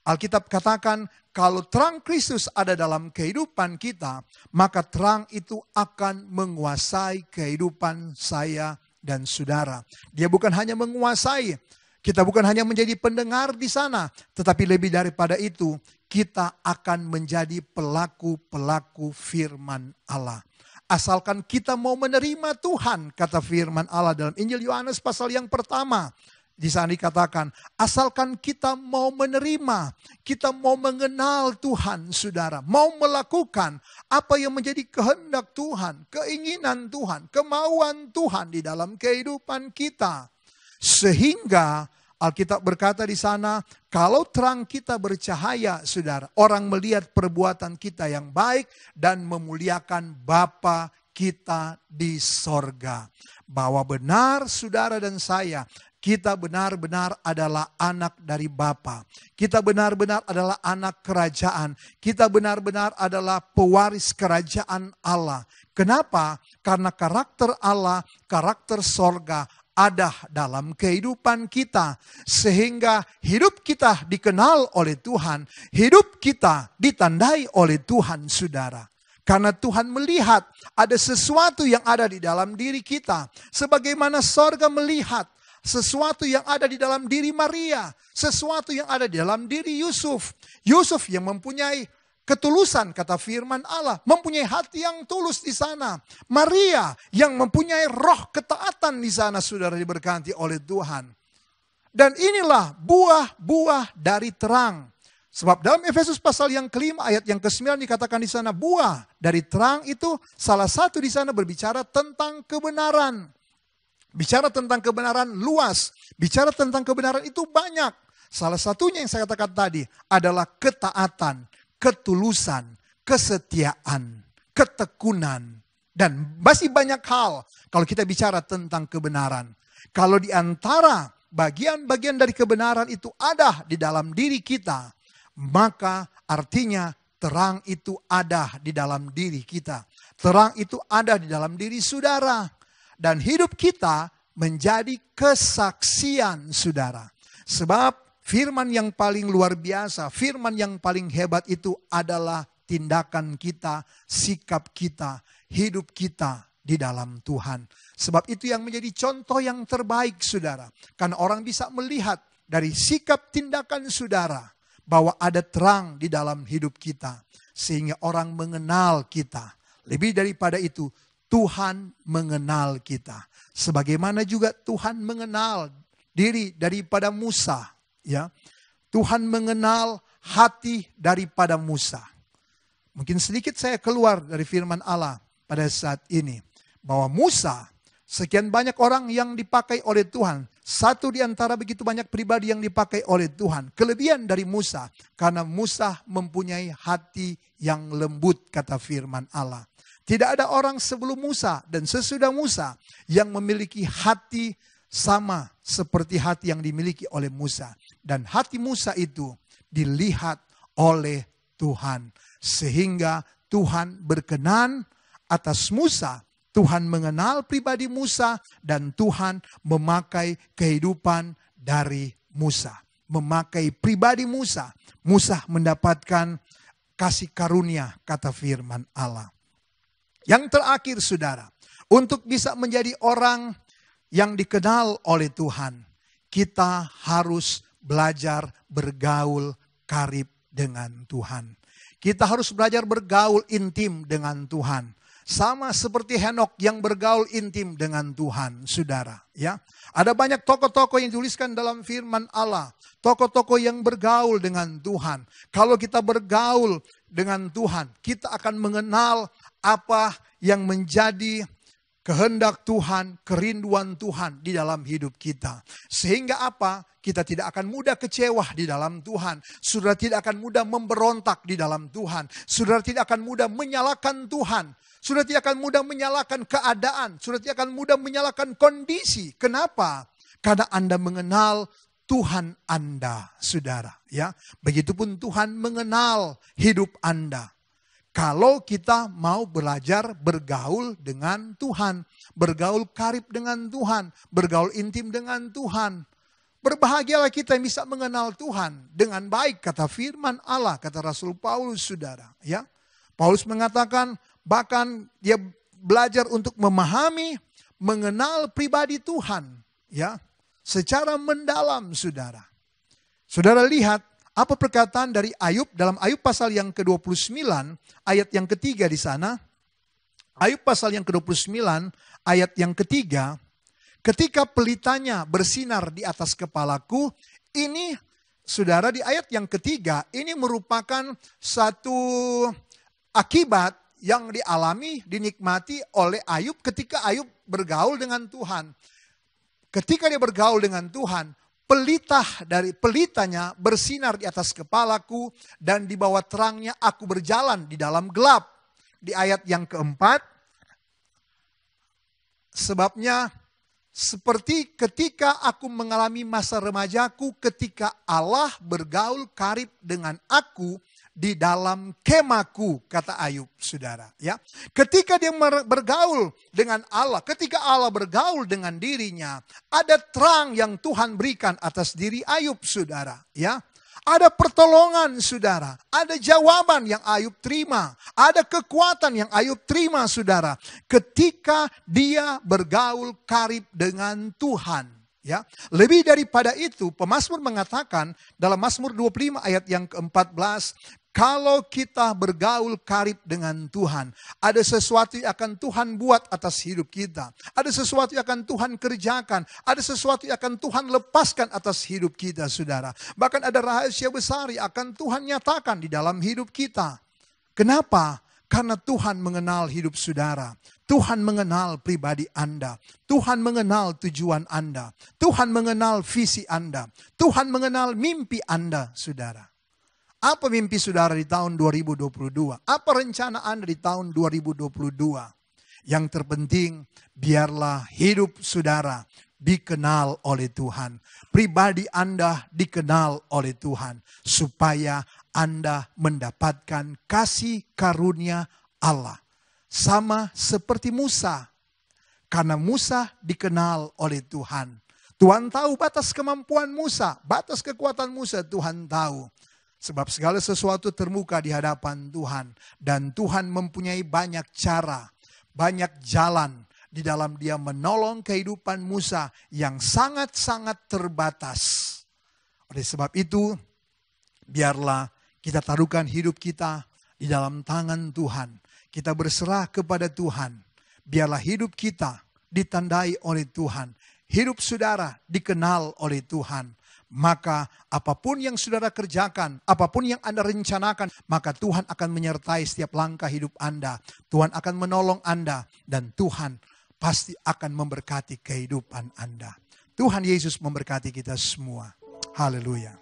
Speaker 7: Alkitab katakan kalau terang Kristus ada dalam kehidupan kita, maka terang itu akan menguasai kehidupan saya dan saudara. Dia bukan hanya menguasai, kita bukan hanya menjadi pendengar di sana, tetapi lebih daripada itu, kita akan menjadi pelaku-pelaku firman Allah. Asalkan kita mau menerima Tuhan, kata firman Allah dalam Injil Yohanes pasal yang pertama. Di sana dikatakan, asalkan kita mau menerima, kita mau mengenal Tuhan, saudara. Mau melakukan apa yang menjadi kehendak Tuhan, keinginan Tuhan, kemauan Tuhan di dalam kehidupan kita. Sehingga Alkitab berkata di sana, kalau terang kita bercahaya, saudara, orang melihat perbuatan kita yang baik dan memuliakan Bapa kita di sorga. Bahwa benar saudara dan saya, kita benar-benar adalah anak dari Bapa. Kita benar-benar adalah anak kerajaan. Kita benar-benar adalah pewaris kerajaan Allah. Kenapa? Karena karakter Allah, karakter sorga, ada dalam kehidupan kita. Sehingga hidup kita dikenal oleh Tuhan. Hidup kita ditandai oleh Tuhan, saudara. Karena Tuhan melihat ada sesuatu yang ada di dalam diri kita. Sebagaimana sorga melihat sesuatu yang ada di dalam diri Maria. Sesuatu yang ada di dalam diri Yusuf. Yusuf yang mempunyai ketulusan, kata firman Allah, mempunyai hati yang tulus di sana. Maria yang mempunyai roh ketaatan di sana, saudara, diberkati oleh Tuhan. Dan inilah buah-buah dari terang. Sebab dalam Efesus pasal yang kelima ayat yang ke-9 dikatakan di sana, buah dari terang itu salah satu di sana berbicara tentang kebenaran. Bicara tentang kebenaran luas, bicara tentang kebenaran itu banyak. Salah satunya yang saya katakan tadi adalah ketaatan, ketulusan, kesetiaan, ketekunan, dan masih banyak hal kalau kita bicara tentang kebenaran. Kalau di antara bagian-bagian dari kebenaran itu ada di dalam diri kita, maka artinya terang itu ada di dalam diri kita. Terang itu ada di dalam diri saudara. Dan hidup kita menjadi kesaksian saudara. Sebab firman yang paling luar biasa, firman yang paling hebat itu adalah tindakan kita, sikap kita, hidup kita di dalam Tuhan. Sebab itu yang menjadi contoh yang terbaik saudara. Karena orang bisa melihat dari sikap tindakan saudara bahwa ada terang di dalam hidup kita. Sehingga orang mengenal kita. Lebih daripada itu, Tuhan mengenal kita. Sebagaimana juga Tuhan mengenal diri daripada Musa. Ya, Tuhan mengenal hati daripada Musa. Mungkin sedikit saya keluar dari firman Allah pada saat ini. Bahwa Musa, sekian banyak orang yang dipakai oleh Tuhan. Satu di antara begitu banyak pribadi yang dipakai oleh Tuhan. Kelebihan dari Musa, karena Musa mempunyai hati yang lembut, kata firman Allah. Tidak ada orang sebelum Musa dan sesudah Musa yang memiliki hati sama seperti hati yang dimiliki oleh Musa. Dan hati Musa itu dilihat oleh Tuhan. Sehingga Tuhan berkenan atas Musa. Tuhan mengenal pribadi Musa dan Tuhan memakai kehidupan dari Musa. Memakai pribadi Musa. Musa mendapatkan kasih karunia, kata firman Allah. Yang terakhir saudara, untuk bisa menjadi orang yang dikenal oleh Tuhan, kita harus belajar bergaul karib dengan Tuhan. Kita harus belajar bergaul intim dengan Tuhan. Sama seperti Henok yang bergaul intim dengan Tuhan, saudara. Ya, ada banyak tokoh-tokoh yang dituliskan dalam firman Allah. Tokoh-tokoh yang bergaul dengan Tuhan. Kalau kita bergaul dengan Tuhan, kita akan mengenal apa yang menjadi kehendak Tuhan, kerinduan Tuhan di dalam hidup kita. Sehingga apa? Kita tidak akan mudah kecewa di dalam Tuhan. Saudara tidak akan mudah memberontak di dalam Tuhan. Saudara tidak akan mudah menyalahkan Tuhan. Saudara tidak akan mudah menyalahkan keadaan. Saudara tidak akan mudah menyalahkan kondisi. Kenapa? Karena Anda mengenal Tuhan Anda, saudara. Ya, begitupun Tuhan mengenal hidup Anda. Kalau kita mau belajar bergaul dengan Tuhan, bergaul karib dengan Tuhan, bergaul intim dengan Tuhan. Berbahagialah kita yang bisa mengenal Tuhan dengan baik, kata firman Allah, kata Rasul Paulus, saudara. Ya, Paulus mengatakan bahkan dia belajar untuk memahami, mengenal pribadi Tuhan, ya, secara mendalam, saudara. Saudara lihat apa perkataan dari Ayub dalam Ayub pasal yang ke-29 ayat yang ketiga di sana. Ayub pasal yang ke-29 ayat yang ketiga. Ketika pelitanya bersinar di atas kepalaku, ini saudara di ayat yang ketiga, ini merupakan satu akibat yang dialami, dinikmati oleh Ayub ketika Ayub bergaul dengan Tuhan. Ketika dia bergaul dengan Tuhan, pelitanya bersinar di atas kepalaku dan di bawah terangnya aku berjalan di dalam gelap. Di ayat yang keempat, sebabnya seperti ketika aku mengalami masa remajaku ketika Allah bergaul karib dengan aku di dalam kemaku, kata Ayub, saudara. Ya, ketika dia bergaul dengan Allah, ketika Allah bergaul dengan dirinya, ada terang yang Tuhan berikan atas diri Ayub, saudara. Ya, ada pertolongan, saudara. Ada jawaban yang Ayub terima, ada kekuatan yang Ayub terima, saudara. Ketika dia bergaul karib dengan Tuhan. Ya, lebih daripada itu, pemazmur mengatakan dalam Mazmur 25 ayat yang ke-14, kalau kita bergaul karib dengan Tuhan, ada sesuatu yang akan Tuhan buat atas hidup kita. Ada sesuatu yang akan Tuhan kerjakan. Ada sesuatu yang akan Tuhan lepaskan atas hidup kita, saudara. Bahkan ada rahasia besar yang akan Tuhan nyatakan di dalam hidup kita. Kenapa? Karena Tuhan mengenal hidup saudara. Tuhan mengenal pribadi Anda. Tuhan mengenal tujuan Anda. Tuhan mengenal visi Anda. Tuhan mengenal mimpi Anda, saudara. Apa mimpi saudara di tahun 2022? Apa rencana Anda di tahun 2022? Yang terpenting, biarlah hidup saudara dikenal oleh Tuhan. Pribadi Anda dikenal oleh Tuhan. Supaya Anda mendapatkan kasih karunia Allah. Sama seperti Musa. Karena Musa dikenal oleh Tuhan. Tuhan tahu batas kemampuan Musa, batas kekuatan Musa Tuhan tahu. Sebab segala sesuatu terbuka di hadapan Tuhan. Dan Tuhan mempunyai banyak cara, banyak jalan di dalam dia menolong kehidupan Musa yang sangat-sangat terbatas. Oleh sebab itu, biarlah kita taruhkan hidup kita di dalam tangan Tuhan. Kita berserah kepada Tuhan. Biarlah hidup kita ditandai oleh Tuhan. Hidup saudara dikenal oleh Tuhan. Maka apapun yang saudara kerjakan, apapun yang Anda rencanakan, maka Tuhan akan menyertai setiap langkah hidup Anda. Tuhan akan menolong Anda dan Tuhan pasti akan memberkati kehidupan Anda. Tuhan Yesus memberkati kita semua. Haleluya.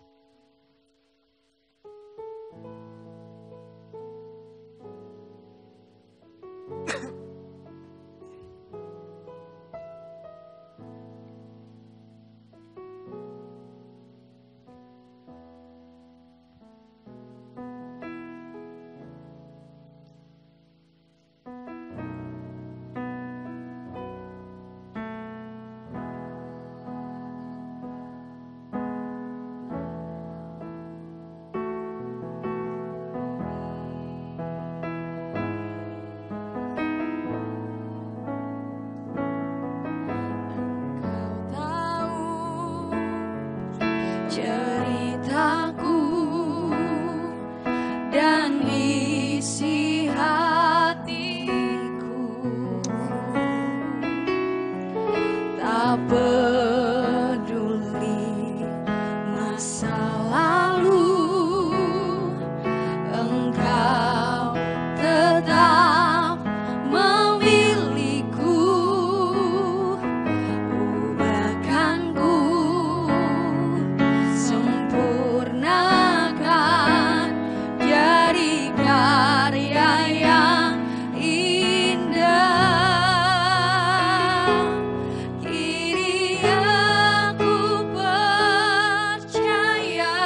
Speaker 5: Ceritaku dan isi hatiku, tak peduli masa lalu, Engkau tetap memilihku. Ubahkanku, sempurnakan jadi karya yang indah. Kini aku percaya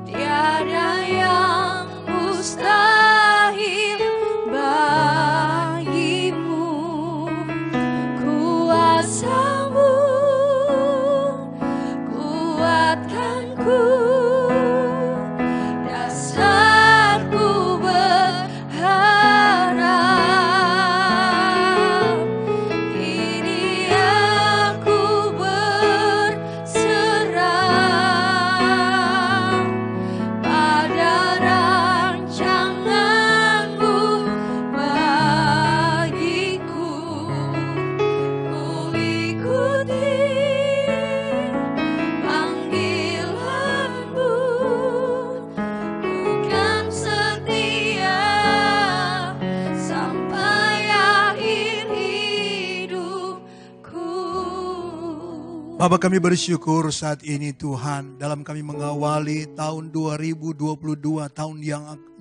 Speaker 5: tiada yang mustahil bagimu. Kuasamu kuatkanku, dasarku berharap. Kini aku berserah pada rancanganmu bagiku. Ku ikuti panggilanmu, ku kan setia sampai akhir hidupku.
Speaker 7: Bapa, kami bersyukur saat ini Tuhan, dalam kami mengawali tahun 2022,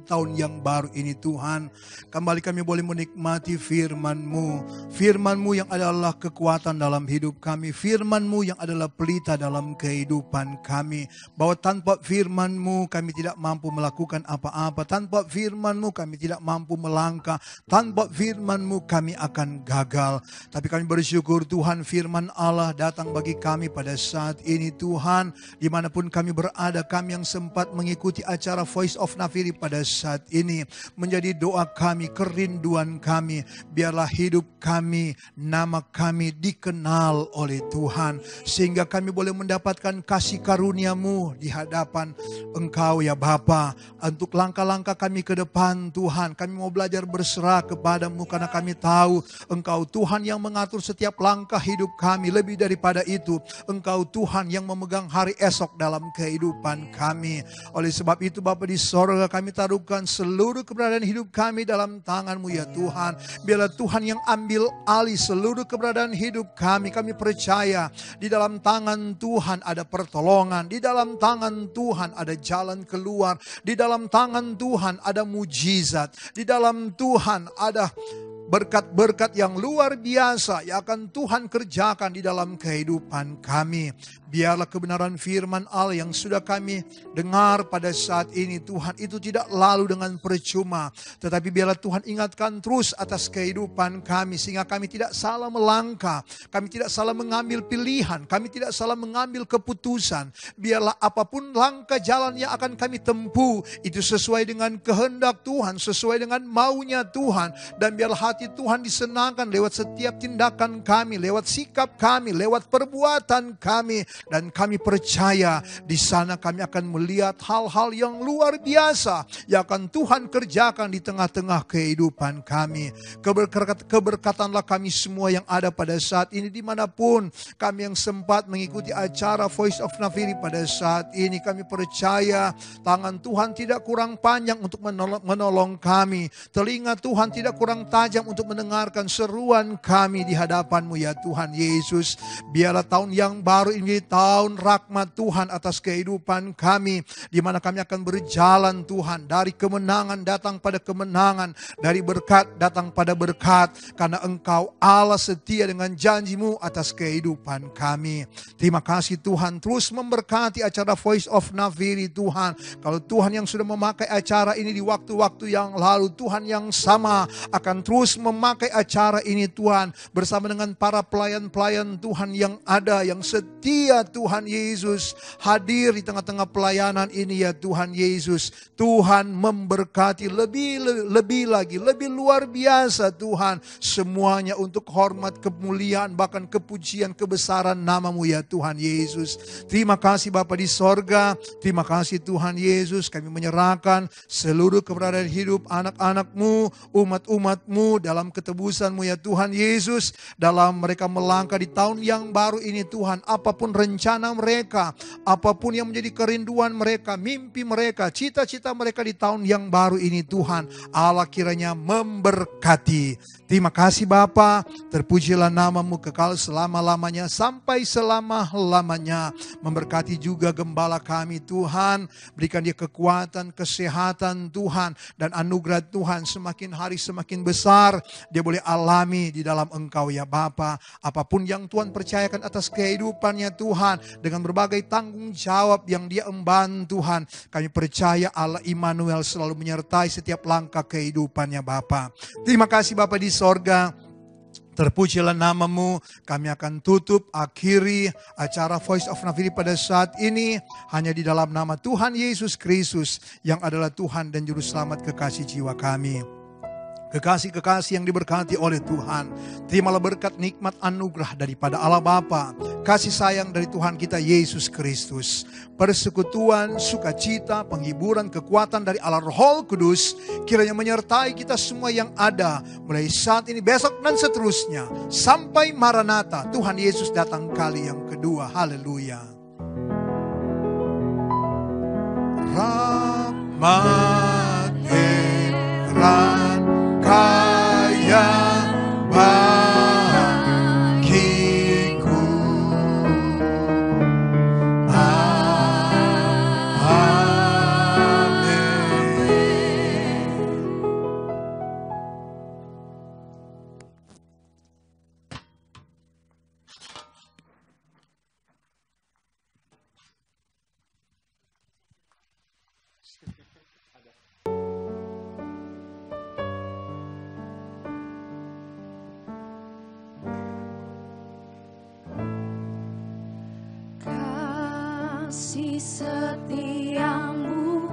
Speaker 7: tahun yang baru ini Tuhan. Kembali kami boleh menikmati firman-Mu. Firman-Mu yang adalah kekuatan dalam hidup kami. Firman-Mu yang adalah pelita dalam kehidupan kami. Bahwa tanpa firman-Mu kami tidak mampu melakukan apa-apa. Tanpa firman-Mu kami tidak mampu melangkah. Tanpa firman-Mu kami akan gagal. Tapi kami bersyukur Tuhan, firman Allah datang bagi kami pada saat ini Tuhan. Dimanapun kami berada, kami yang sempat mengikuti acara Voice of Nafiri pada saat ini, menjadi doa kami, kerinduan kami. Biarlah hidup kami, nama kami dikenal oleh Tuhan. Sehingga kami boleh mendapatkan kasih karunia-Mu di hadapan Engkau ya Bapa. Untuk langkah-langkah kami ke depan Tuhan, kami mau belajar berserah kepada-Mu. Karena kami tahu Engkau Tuhan yang mengatur setiap langkah hidup kami. Lebih daripada itu, Engkau Tuhan yang memegang hari esok dalam kehidupan kami. Oleh sebab itu Bapa di sorga, kami taruhkan seluruh keberadaan hidup kami dalam tangan-Mu ya Tuhan. Biarlah Tuhan yang ambil alih seluruh keberadaan hidup kami. Kami percaya di dalam tangan Tuhan ada pertolongan. Di dalam tangan Tuhan ada jalan keluar. Di dalam tangan Tuhan ada mujizat. Di dalam Tuhan ada berkat-berkat yang luar biasa yang akan Tuhan kerjakan di dalam kehidupan kami. Biarlah kebenaran firman Allah yang sudah kami dengar pada saat ini, Tuhan, itu tidak lalu dengan percuma. Tetapi biarlah Tuhan ingatkan terus atas kehidupan kami, sehingga kami tidak salah melangkah, kami tidak salah mengambil pilihan, kami tidak salah mengambil keputusan. Biarlah apapun langkah jalan yang akan kami tempuh, itu sesuai dengan kehendak Tuhan, sesuai dengan maunya Tuhan. Dan biarlah hati Tuhan disenangkan lewat setiap tindakan kami, lewat sikap kami, lewat perbuatan kami. Dan kami percaya di sana kami akan melihat hal-hal yang luar biasa yang akan Tuhan kerjakan di tengah-tengah kehidupan kami. Keberkatanlah kami semua yang ada pada saat ini, dimanapun kami yang sempat mengikuti acara Voice of Nafiri pada saat ini. Kami percaya tangan Tuhan tidak kurang panjang untuk menolong kami. Telinga Tuhan tidak kurang tajam untuk mendengarkan seruan kami di hadapan-Mu ya Tuhan Yesus. Biarlah tahun yang baru ini tahun rahmat Tuhan atas kehidupan kami, di mana kami akan berjalan Tuhan, dari kemenangan datang pada kemenangan, dari berkat datang pada berkat, karena Engkau Allah setia dengan janji-Mu atas kehidupan kami. Terima kasih Tuhan, terus memberkati acara Voice of Nafiri Tuhan. Kalau Tuhan yang sudah memakai acara ini di waktu-waktu yang lalu, Tuhan yang sama akan terus memakai acara ini Tuhan, bersama dengan para pelayan-pelayan Tuhan yang ada, yang setia Tuhan Yesus, hadir di tengah-tengah pelayanan ini ya Tuhan Yesus. Tuhan memberkati lebih lagi, lebih luar biasa Tuhan. Semuanya untuk hormat, kemuliaan, bahkan kepujian, kebesaran nama-Mu ya Tuhan Yesus. Terima kasih Bapa di sorga, terima kasih Tuhan Yesus. Kami menyerahkan seluruh keberadaan hidup anak-anak-Mu, umat-umat-Mu dalam ketebusan-Mu ya Tuhan Yesus. Dalam mereka melangkah di tahun yang baru ini Tuhan, apapun rencana mereka, apapun yang menjadi kerinduan mereka, mimpi mereka, cita-cita mereka di tahun yang baru ini Tuhan, Allah kiranya memberkati. Terima kasih Bapa, terpujilah nama-Mu kekal selama-lamanya sampai selama-lamanya. Memberkati juga gembala kami Tuhan, berikan dia kekuatan, kesehatan Tuhan, dan anugerah Tuhan semakin hari semakin besar dia boleh alami di dalam Engkau ya Bapa. Apapun yang Tuhan percayakan atas kehidupannya Tuhan, dengan berbagai tanggung jawab yang dia emban Tuhan, kami percaya Allah Immanuel selalu menyertai setiap langkah kehidupannya Bapa. Terima kasih Bapa di sorga, terpujilah nama-Mu. Kami akan tutup, akhiri acara Voice of Nafiri pada saat ini hanya di dalam nama Tuhan Yesus Kristus yang adalah Tuhan dan Juru Selamat kekasih jiwa kami. Kekasih-kekasih yang diberkati oleh Tuhan, terimalah berkat nikmat anugerah daripada Allah Bapa, kasih sayang dari Tuhan kita Yesus Kristus, persekutuan, sukacita, penghiburan, kekuatan dari Allah Roh Kudus, kiranya menyertai kita semua yang ada, mulai saat ini, besok, dan seterusnya, sampai Maranatha, Tuhan Yesus datang kali yang kedua. Haleluya. Rahmat heran kaya bagiku,
Speaker 5: kasih setiamu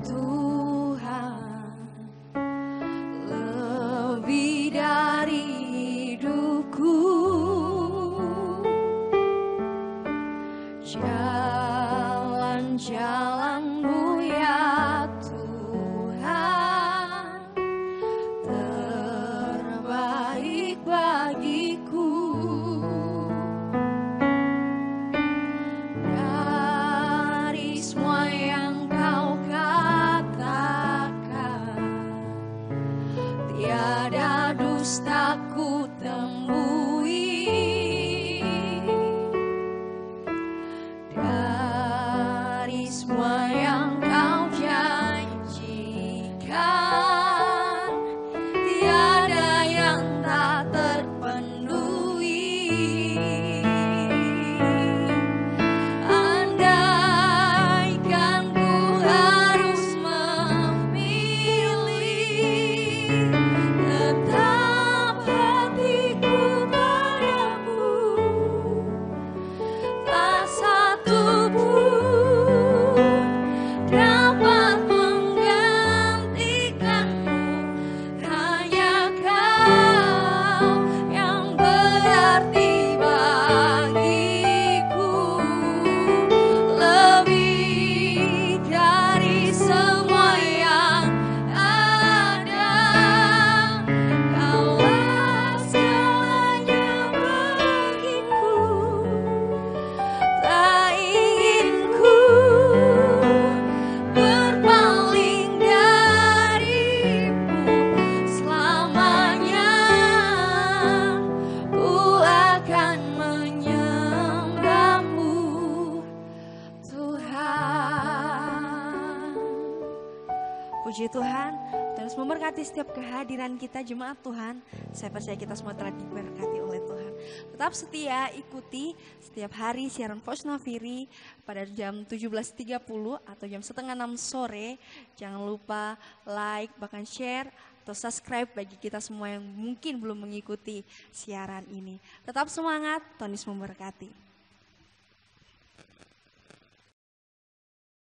Speaker 5: Tuhan lebih dari hidupku, jalan-jalan-Mu ya Tuhan terbaik bagiku. Dustaku temui dari semua yang Kau janjikan, tiada yang
Speaker 6: Puji Tuhan, terus memberkati setiap kehadiran kita jemaat Tuhan. Saya percaya kita semua telah diberkati oleh Tuhan. Tetap setia, ikuti setiap hari siaran Voice Naviri pada jam 17.30 atau jam setengah 6 sore. Jangan lupa like, bahkan share atau subscribe bagi kita semua yang mungkin belum mengikuti siaran ini. Tetap semangat, Tuhan Yesus memberkati.